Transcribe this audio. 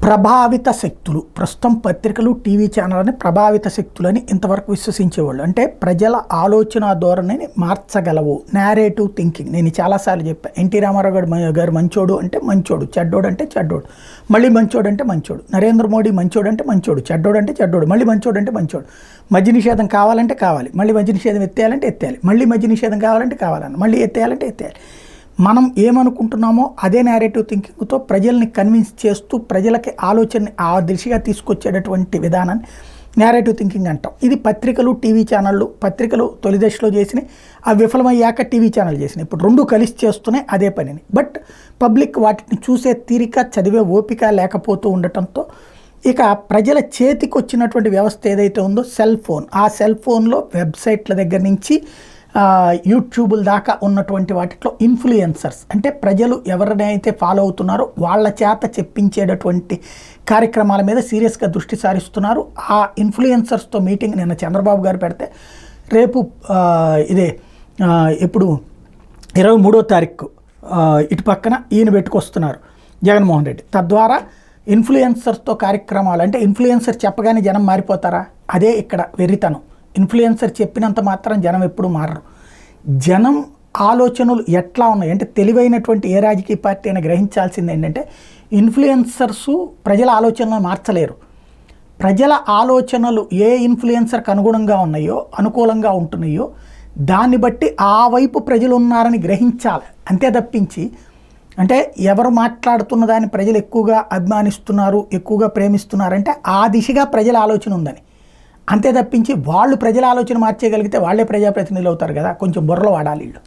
ప్రభావిత శక్తులు ప్రస్తుతం పత్రికలు టీవీ ఛానళ్ళని ప్రభావిత శక్తులని ఇంతవరకు విశ్వసించేవాళ్ళు. అంటే ప్రజల ఆలోచన ధోరణిని మార్చగలవు. Narrative thinking. నేను చాలాసార్లు చెప్పాను. ఎన్టీ రామారావు గారు మంచోడు అంటే మంచోడు, చెడ్డోడు అంటే చెడ్డోడు, మళ్ళీ మంచోడు అంటే మంచోడు. నరేంద్ర మోడీ మంచోడు అంటే మంచోడు, చెడ్డోడు అంటే చెడ్డోడు, మళ్ళీ మంచోడు అంటే మంచోడు. మద్య నిషేధం కావాలంటే కావాలి, మళ్ళీ మద్య నిషేధం ఎత్తేయాలంటే ఎత్తేయాలి, మళ్ళీ మద్య నిషేధం కావాలంటే కావాలన్న, మళ్ళీ ఎత్తేయాలంటే ఎత్తేయాలి. మనం ఏమనుకుంటున్నామో అదే నేరేటివ్ థింకింగ్తో ప్రజల్ని కన్విన్స్ చేస్తూ ప్రజలకి ఆలోచనని ఆ దిశగా తీసుకొచ్చేటటువంటి విధానాన్ని నేరేటివ్ థింకింగ్ అంటాం. ఇది పత్రికలు టీవీ ఛానళ్ళు, పత్రికలు తొలి దశలో చేసినాయి, అవి విఫలమయ్యాక టీవీ ఛానల్ చేసినాయి. ఇప్పుడు రెండు కలిసి చేస్తున్నాయి అదే పనిని. బట్ పబ్లిక్ వాటిని చూసే తీరిక, చదివే ఓపిక లేకపోతూ ఉండటంతో ఇక ప్రజల చేతికి వచ్చినటువంటి వ్యవస్థ ఏదైతే ఉందో సెల్ ఫోన్, ఆ సెల్ ఫోన్లో వెబ్సైట్ల దగ్గర నుంచి యూట్యూబుల దాకా ఉన్నటువంటి వాటిలో ఇన్ఫ్లుయెన్సర్స్ అంటే ప్రజలు ఎవరినైతే ఫాలో అవుతున్నారో వాళ్ళ చేత చెప్పించేటటువంటి కార్యక్రమాల మీద సీరియస్గా దృష్టి సారిస్తున్నారు. ఆ ఇన్ఫ్లుయెన్సర్స్తో మీటింగ్ నిన్న చంద్రబాబు గారు పెడితే రేపు ఎప్పుడు 23వ తారీఖు ఇటు పక్కన ఈయన పెట్టుకొస్తున్నారు జగన్మోహన్ రెడ్డి. తద్వారా ఇన్ఫ్లుయెన్సర్స్తో కార్యక్రమాలు, అంటే ఇన్ఫ్లుయెన్సర్ చెప్పగానే జనం మారిపోతారా? అదే ఇక్కడ వెర్రితనం. ఇన్ఫ్లుయెన్సర్ చెప్పినంత మాత్రం జనం ఎప్పుడు మారరు. జనం ఆలోచనలు ఎట్లా ఉన్నాయి అంటే తెలివైనటువంటి ఏ రాజకీయ పార్టీ అయినా గ్రహించాల్సింది ఏంటంటే ఇన్ఫ్లుయెన్సర్సు ప్రజల ఆలోచనలు మార్చలేరు. ప్రజల ఆలోచనలు ఏ ఇన్ఫ్లుయెన్సర్కి అనుగుణంగా ఉన్నాయో, అనుకూలంగా ఉంటున్నాయో దాన్ని బట్టి ఆ వైపు ప్రజలు ఉన్నారని గ్రహించాలి. అంతే తప్పించి అంటే ఎవరు మాట్లాడుతున్న దాన్ని ప్రజలు ఎక్కువగా అభిమానిస్తున్నారు, ఎక్కువగా ప్రేమిస్తున్నారంటే ఆ దిశగా ప్రజల ఆలోచన ఉందని. అంతే తప్పించి వాళ్ళు ప్రజల ఆలోచన మార్చేయగలిగితే వాళ్ళే ప్రజాప్రతినిధులు అవుతారు కదా. కొంచెం బుర్రలు వాడాలి వీళ్ళు.